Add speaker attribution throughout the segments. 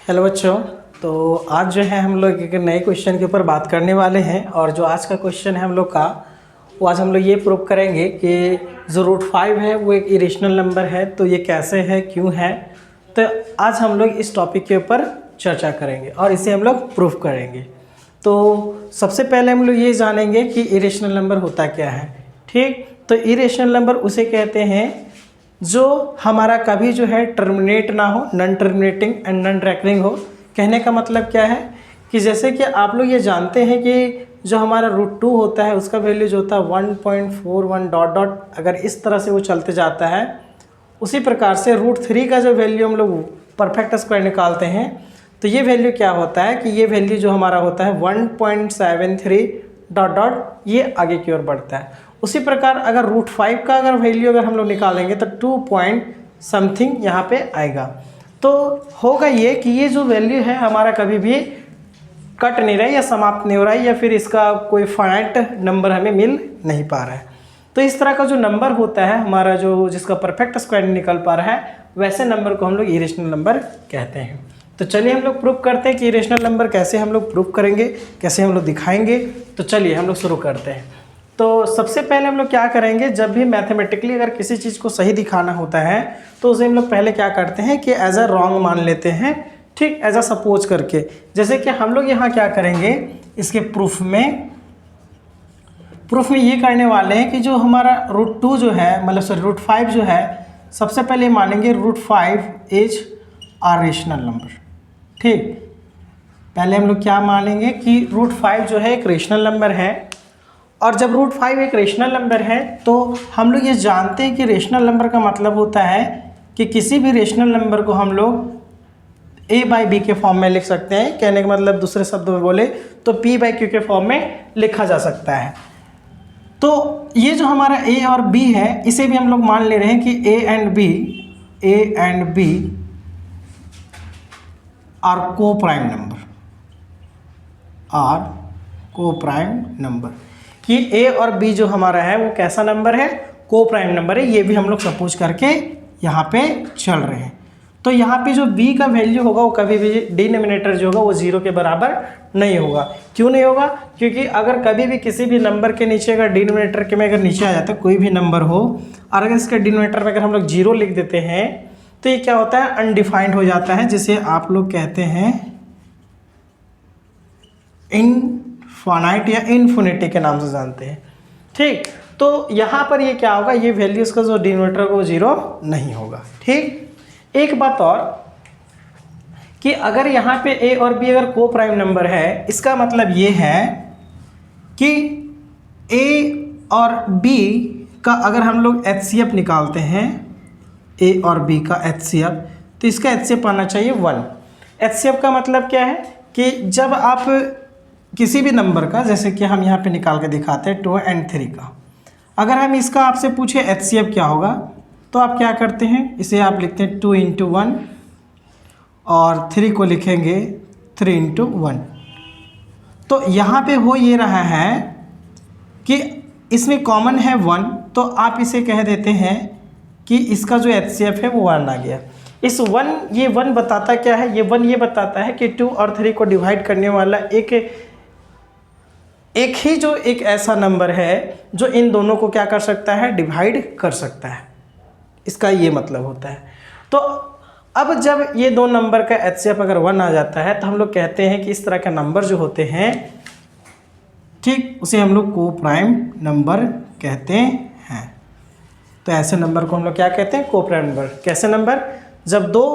Speaker 1: Hello बच्चों। तो आज जो है हम लोग एक नए क्वेश्चन के ऊपर बात करने वाले हैं और जो आज का क्वेश्चन है हम लोग का वो आज हम लोग ये प्रूव करेंगे कि जो √5 है वो एक इरेशनल नंबर है। तो ये कैसे है, क्यों है, तो आज हम लोग इस टॉपिक के ऊपर चर्चा करेंगे और इसे हम लोग प्रूव करेंगे। तो सबसे पहले हम लोग ये जानेंगे कि इरेशनल नंबर होता क्या है। ठीक, तो इरेशनल नंबर उसे कहते हैं जो हमारा कभी जो है टर्मिनेट ना हो, non terminating and non recurring हो। कहने का मतलब क्या है कि जैसे कि आप लोग ये जानते हैं कि जो हमारा √2 होता है उसका वैल्यू जो होता है 1.41 डॉट डॉट, अगर इस तरह से वो चलते जाता है, उसी प्रकार से √3 का जो वैल्यू हम लोग परफेक्ट स्क्वायर निकालते हैं तो ये वैल्यू क्या होता है कि ये वैल्यू जो हमारा होता है 1.73 डॉट डॉट, ये आगे की ओर बढ़ता है। उसी प्रकार अगर √5 का अगर वैल्यू अगर हम लोग निकालेंगे तो 2 पॉइंट समथिंग यहाँ पे आएगा। तो होगा ये कि ये जो वैल्यू है हमारा कभी भी कट नहीं रहा है या समाप्त नहीं हो रहा है या फिर इसका कोई फाइनाइट नंबर हमें मिल नहीं पा रहा है। तो इस तरह का जो नंबर होता है हमारा जो जिसका परफेक्ट स्क्वायर नहीं निकल पा रहा है, वैसे नंबर को हम लोग इरेशनल नंबर कहते हैं। तो चलिए हम लोग प्रूव करते हैं कि इरेशनल नंबर कैसे हम लोग प्रूव करेंगे, कैसे हम लोग दिखाएंगे। तो चलिए हम लोग शुरू करते हैं। तो सबसे पहले हम लोग क्या करेंगे, जब भी मैथमेटिकली अगर किसी चीज़ को सही दिखाना होता है तो उसे हम लोग पहले क्या करते हैं कि एज अ रॉन्ग मान लेते हैं। ठीक, एज अ सपोज करके, जैसे कि हम लोग यहाँ क्या करेंगे इसके प्रूफ में ये करने वाले हैं कि जो हमारा √2 जो है मतलब सॉरी √5 जो है, सबसे पहले मानेंगे √5 इज आर रेशनल नंबर। ठीक, पहले हम लोग क्या मानेंगे कि √5 जो है एक रेशनल नंबर है। और जब √5 एक रेशनल नंबर है तो हम लोग ये जानते हैं कि रेशनल नंबर का मतलब होता है कि किसी भी रेशनल नंबर को हम लोग a/b के फॉर्म में लिख सकते हैं। कहने का मतलब दूसरे शब्दों में बोले तो p/q के फॉर्म में लिखा जा सकता है। तो ये जो हमारा a और b है इसे भी हम लोग मान ले रहे हैं कि a and b are coprime number, कि a और b जो हमारा है वो कैसा नंबर है, को प्राइम नंबर है। ये भी हम लोग सपोज करके यहाँ पे चल रहे हैं। तो यहाँ पे जो b का वैल्यू होगा वो कभी भी डिनोमिनेटर जो होगा वो 0 के बराबर नहीं होगा। क्यों नहीं होगा? क्योंकि अगर कभी भी किसी भी नंबर के नीचे अगर डिनोमिनेटर के में अगर नीचे आ जाता है कोई भी नंबर हो और अगर इसके डिनोमिनेटर में अगर हम लोग 0 लिख देते हैं तो ये क्या होता है, अनडिफाइंड हो जाता है, जिसे आप लोग कहते हैं इनफाइनाइट या इन्फिनिटी के नाम से जानते हैं। ठीक, तो यहाँ पर ये क्या होगा, ये वैल्यू इसका जो डिनोमिनेटर को 0 नहीं होगा। ठीक, एक बात और कि अगर यहाँ पे a और b अगर को प्राइम नंबर है, इसका मतलब ये है कि a और b का अगर हम लोग HCF निकालते हैं, a और b का HCF, तो इसका HCF आना चाहिए 1। HCF का मतलब क्या है कि जब आप किसी भी नंबर का, जैसे कि हम यहाँ पे निकाल के दिखाते हैं 2 और 3 का, अगर हम इसका आपसे पूछे HCF क्या होगा तो आप क्या करते हैं, इसे आप लिखते हैं 2 × 1 और 3 को लिखेंगे 3 × 1। तो यहाँ पे हो ये रहा है कि इसमें कॉमन है 1, तो आप इसे कह देते हैं कि इसका जो HCF है वो 1 आ गया। इस 1, ये 1 बताता क्या है, ये 1 ये बताता है कि 2 और 3 को डिवाइड करने वाला एक ही जो एक ऐसा नंबर है जो इन दोनों को क्या कर सकता है, डिवाइड कर सकता है। इसका ये मतलब होता है। तो अब जब ये दो नंबर का HCF अगर 1 आ जाता है तो हम लोग कहते हैं कि इस तरह के नंबर जो होते हैं, ठीक, उसे हम लोग को प्राइम नंबर कहते हैं। तो ऐसे नंबर को हम लोग क्या कहते हैं, को प्राइम नंबर। कैसे नंबर, जब दो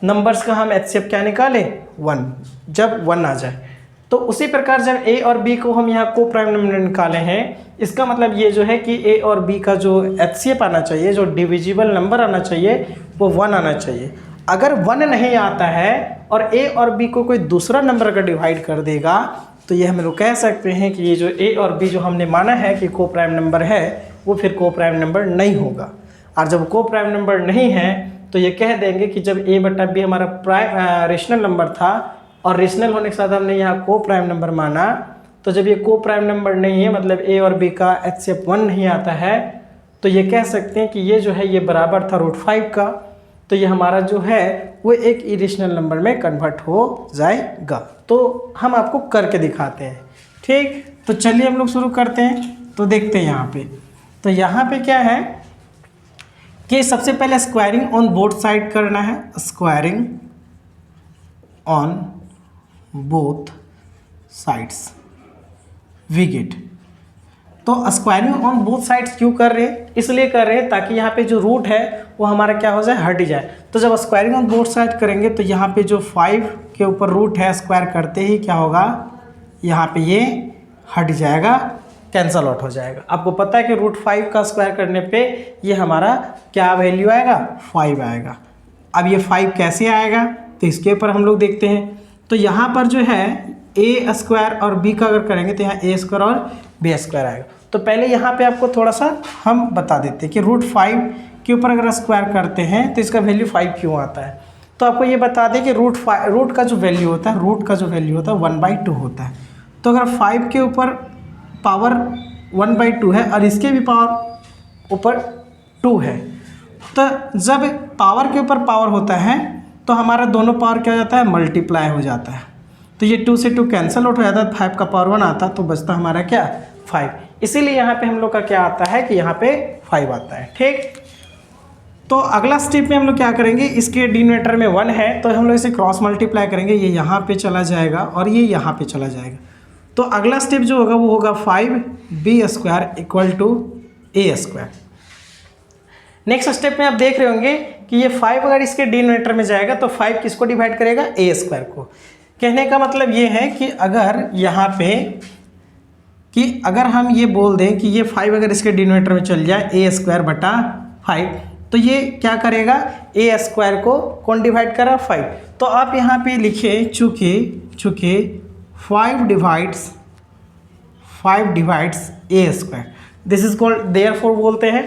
Speaker 1: नंबर्स का हम HCF क्या निकालें, 1, जब 1 आ जाए। तो उसी प्रकार जब a और b को हम यहाँ को प्राइम नंबर निकाले हैं, इसका मतलब ये जो है कि a और b का जो HCF आना चाहिए, जो डिविजिबल नंबर आना चाहिए, वो 1 आना चाहिए। अगर 1 नहीं आता है और a और b को कोई दूसरा नंबर अगर डिवाइड कर देगा तो ये हम लोग कह सकते हैं कि ये जो a और b जो हमने माना है कि को प्राइम नंबर है वो फिर को प्राइम नंबर नहीं होगा। और जब को प्राइम नंबर नहीं है तो ये कह देंगे कि जब a/b हमारा रेशनल नंबर था और रेशनल होने के साथ हमने यहाँ को प्राइम नंबर माना, तो जब ये को प्राइम नंबर नहीं है मतलब a और b का HCF 1 नहीं आता है, तो ये कह सकते हैं कि ये जो है ये बराबर था √5 का। तो ये हमारा जो है वो एक इरेशनल नंबर में कन्वर्ट हो जाएगा। तो हम आपको करके दिखाते हैं, ठीक। तो चलिए हम लोग शुरू करते हैं। तो देखते हैं यहाँ पे, तो यहाँ पे क्या है कि सबसे पहले स्क्वायरिंग ऑन बोथ साइड करना है, squaring on both sides we get. तो स्क्वायरिंग ऑन बोथ साइड्स क्यों कर रहे हैं, इसलिए कर रहे हैं ताकि यहाँ पे जो रूट है वो हमारा क्या हो जाए, हट जाए। तो जब स्क्वायरिंग ऑन बोथ साइड करेंगे तो यहाँ पे जो 5 के ऊपर रूट है स्क्वायर करते ही क्या होगा, यहाँ पे ये हट जाएगा, कैंसल आउट हो जाएगा। आपको पता है कि √5 का स्क्वायर करने पे ये हमारा क्या वैल्यू आएगा, 5 आएगा। अब ये 5 कैसे आएगा, तो इसके ऊपर हम लोग देखते हैं। तो यहाँ पर जो है a स्क्वायर और b का अगर करेंगे तो यहाँ a स्क्वायर और b स्क्वायर आएगा। तो पहले यहाँ पे आपको थोड़ा सा हम बता देते हैं कि √5 के ऊपर अगर स्क्वायर करते हैं तो इसका वैल्यू 5 क्यों आता है। तो आपको ये बता दें कि रूट का जो वैल्यू होता है, 1/2 होता है। तो अगर 5 के ऊपर पावर 1/2 है और इसके भी पावर ऊपर 2 है, तो जब पावर के ऊपर पावर होता है तो हमारा दोनों पावर क्या हो जाता है, मल्टीप्लाई हो जाता है। तो ये 2 से 2 कैंसिल आउट हो जाता है, 5 का पावर 1 आता, तो बचता हमारा क्या, 5। इसीलिए यहाँ पे हम लोग का क्या आता है कि यहाँ पे 5 आता है, ठीक। तो अगला स्टेप में हम लोग क्या करेंगे, इसके डिनोमिनेटर में 1 है तो हम लोग इसे क्रॉस मल्टीप्लाई करेंगे, ये यहाँ पे चला जाएगा और ये यहाँ पे चला जाएगा। तो अगला स्टेप जो होगा वो होगा 5b² = a²। नेक्स्ट स्टेप में आप देख रहे होंगे कि ये 5 अगर इसके डिनोमिनेटर में जाएगा तो 5 किसको डिवाइड करेगा, a² को। कहने का मतलब ये है कि अगर यहाँ पे अगर हम ये बोल दें कि ये 5 अगर इसके डिनोमिनेटर में चल जाए a²/5, तो ये क्या करेगा, a² को कौन डिवाइड करा, 5। तो आप यहाँ पे लिखे चूँकि 5 divides a², this is called therefore बोलते हैं,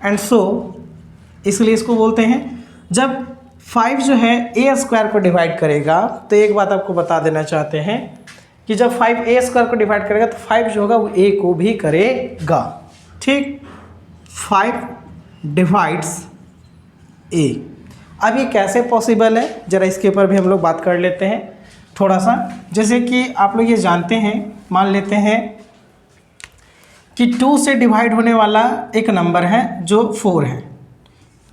Speaker 1: एंड सो इसलिए इसको बोलते हैं। जब 5 जो है a² को डिवाइड करेगा, तो एक बात आपको बता देना चाहते हैं कि जब 5 a² को डिवाइड करेगा तो 5 जो होगा वो a को भी करेगा, ठीक। 5 डिवाइड्स a। अब ये कैसे पॉसिबल है, ज़रा इसके ऊपर भी हम लोग बात कर लेते हैं थोड़ा सा। जैसे कि आप लोग ये जानते हैं, मान लेते हैं कि 2 से डिवाइड होने वाला एक नंबर है जो 4 है।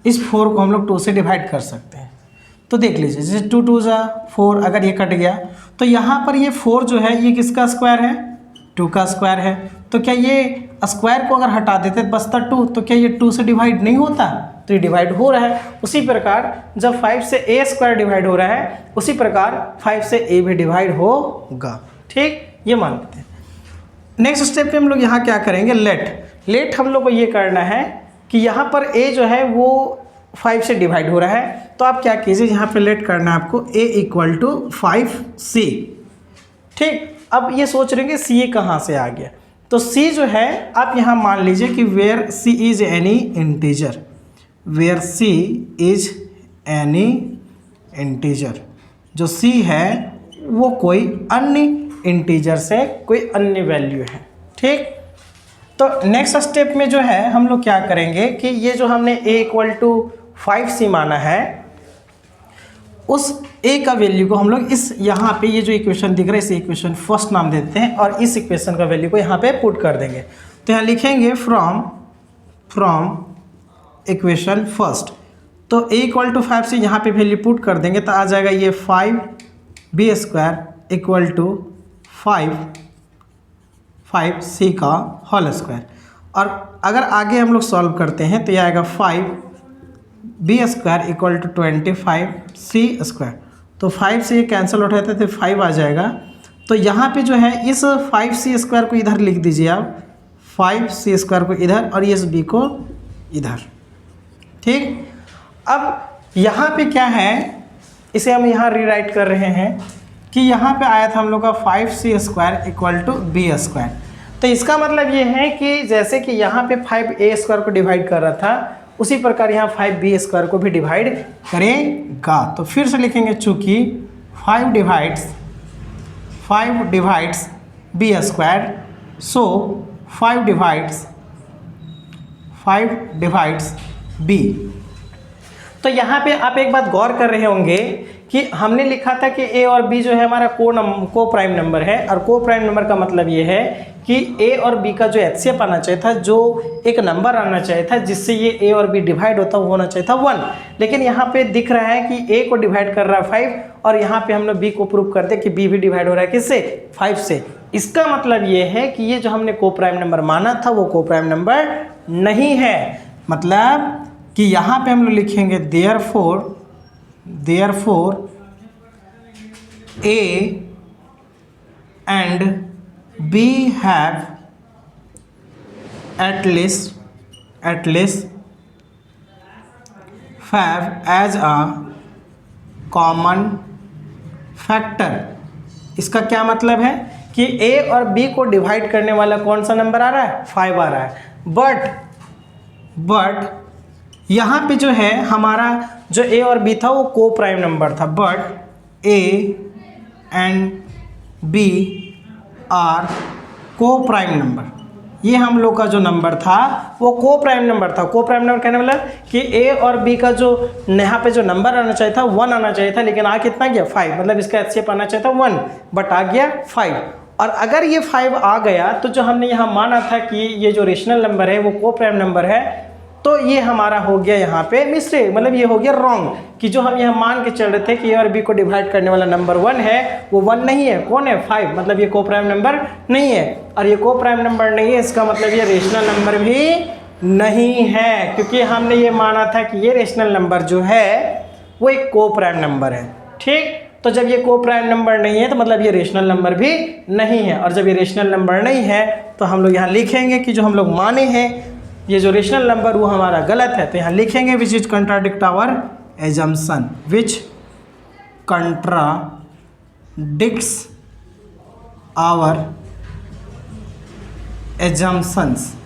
Speaker 1: इस 4 को हम लोग 2 से डिवाइड कर सकते हैं। तो देख लीजिए, जैसे 2 2 जा 4, अगर ये कट गया तो यहाँ पर ये 4 जो है ये किसका स्क्वायर है, 2 का स्क्वायर है। तो क्या ये स्क्वायर को अगर हटा देते बचता 2, तो क्या ये 2 से डिवाइड नहीं होता, तो ये डिवाइड हो रहा है। उसी प्रकार जब 5 से a² डिवाइड हो रहा है, उसी प्रकार 5 से a भी डिवाइड होगा, ठीक। ये मान लेते हैं। नेक्स्ट स्टेप पे हम लोग यहाँ क्या करेंगे, लेट हम लोग को ये करना है कि यहाँ पर a जो है वो 5 से डिवाइड हो रहा है। तो आप क्या कीजिए, यहाँ पे लेट करना है आपको a = 5c, ठीक। अब ये सोच रहे हैं कि c कहाँ से आ गया, तो c जो है आप यहाँ मान लीजिए कि where c is any integer, where c is any integer, जो c है वो कोई अन्य इंटीजर से कोई अन्य वैल्यू है, ठीक। तो नेक्स्ट स्टेप में जो है हम लोग क्या करेंगे कि ये जो हमने a = 5c माना है, उस a का वैल्यू को हम लोग इस यहाँ पे ये जो इक्वेशन दिख रहा है, इस इक्वेशन फर्स्ट नाम देते हैं और इस इक्वेशन का वैल्यू को यहाँ पे पुट कर देंगे। तो यहाँ लिखेंगे फ्रॉम इक्वेशन फर्स्ट। तो a = 5 से यहाँ पे वैल्यू पुट कर देंगे तो आ जाएगा ये 5b² = 5c का होल स्क्वायर। और अगर आगे हम लोग सॉल्व करते हैं तो ये आएगा 5b² = 25c²। तो 5 से ये कैंसिल आउट होता है तो 5 आ जाएगा। तो यहाँ पे जो है इस 5c² को इधर लिख दीजिए आप, 5c² को इधर और इस b को इधर, ठीक। अब यहाँ पे क्या है, इसे हम यहाँ रीराइट कर रहे हैं कि यहाँ पे आया था हम लोग का 5c² = b²। तो इसका मतलब ये है कि जैसे कि यहाँ पे 5a² को डिवाइड कर रहा था, उसी प्रकार यहाँ 5b² को भी डिवाइड करेगा। तो फिर से लिखेंगे चूँकि 5 डिवाइड्स b², सो 5 डिवाइड्स b। तो यहाँ पे आप एक बात गौर कर रहे होंगे कि हमने लिखा था कि ए और बी जो है हमारा को प्राइम नंबर है, और को प्राइम नंबर का मतलब ये है कि ए और बी का जो एचसीएफ आना चाहिए था, जो एक नंबर आना चाहिए था जिससे ये ए और बी डिवाइड होता वो होना चाहिए था 1। लेकिन यहाँ पे दिख रहा है कि ए को डिवाइड कर रहा है 5, और यहाँ पे हम लोग बी को प्रूव कर दे कि बी भी डिवाइड हो रहा है किससे, 5 से। इसका मतलब ये है कि ये जो हमने को प्राइम नंबर माना था वो को प्राइम नंबर नहीं है। मतलब कि यहाँ पे हम लोग लिखेंगे therefore A and B have at least 5 as a common factor. इसका क्या मतलब है कि ए और बी को डिवाइड करने वाला कौन सा नंबर आ रहा है, 5 आ रहा है। बट यहाँ पे जो है हमारा जो ए और बी था वो को प्राइम नंबर था, but A and B are coprime number. ये हम लोग का जो नंबर था वो को प्राइम नंबर था। को प्राइम नंबर कहने वाला कि ए और बी का जो यहाँ पे जो नंबर आना चाहिए था 1 आना चाहिए था, लेकिन आ कितना गया, 5। मतलब इसका एचसीएफ आना चाहिए था 1, बट आ गया 5। और अगर ये 5 आ गया तो जो हमने यहाँ माना था कि ये जो रेशनल नंबर है वो को प्राइम नंबर है, तो ये हमारा हो गया यहाँ पे मिस्टेक, मतलब ये हो गया रॉन्ग। कि जो हम यहाँ मान के चल रहे थे कि ए और बी को डिवाइड करने वाला नंबर 1 है, वो 1 नहीं है, कौन है, 5। मतलब ये को प्राइम नंबर नहीं है, और ये को प्राइम नंबर नहीं है, इसका मतलब ये रेशनल नंबर भी नहीं है, क्योंकि हमने ये माना था कि ये रेशनल नंबर जो है वो एक को प्राइम नंबर है। ठीक, तो जब ये को प्राइम नंबर नहीं है तो मतलब ये रेशनल नंबर भी नहीं है, और जब ये रेशनल नंबर नहीं है तो हम लोग यहाँ लिखेंगे कि जो हम लोग माने हैं ये जो रेशनल नंबर वो हमारा गलत है। तो यहाँ लिखेंगे which is contradict our assumption, which contradicts our assumptions.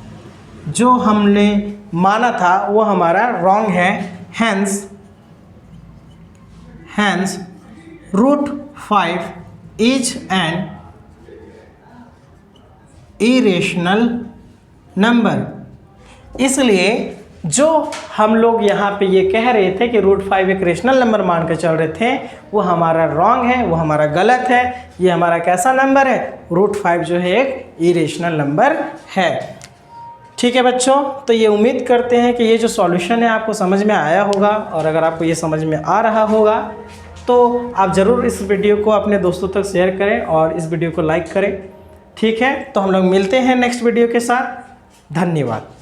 Speaker 1: जो हमने माना था वो हमारा रॉन्ग है, hence √5 is an irrational number. इसलिए जो हम लोग यहाँ पे ये कह रहे थे कि √5 एक रेशनल नंबर मान के चल रहे थे वो हमारा रॉन्ग है, वो हमारा गलत है। ये हमारा कैसा नंबर है, √5 जो है एक इरेशनल नंबर है। ठीक है बच्चों, तो ये उम्मीद करते हैं कि ये जो सॉल्यूशन है आपको समझ में आया होगा, और अगर आपको ये समझ में आ रहा होगा तो आप ज़रूर इस वीडियो को अपने दोस्तों तक शेयर करें और इस वीडियो को लाइक करें। ठीक है, तो हम लोग मिलते हैं नेक्स्ट वीडियो के साथ। धन्यवाद।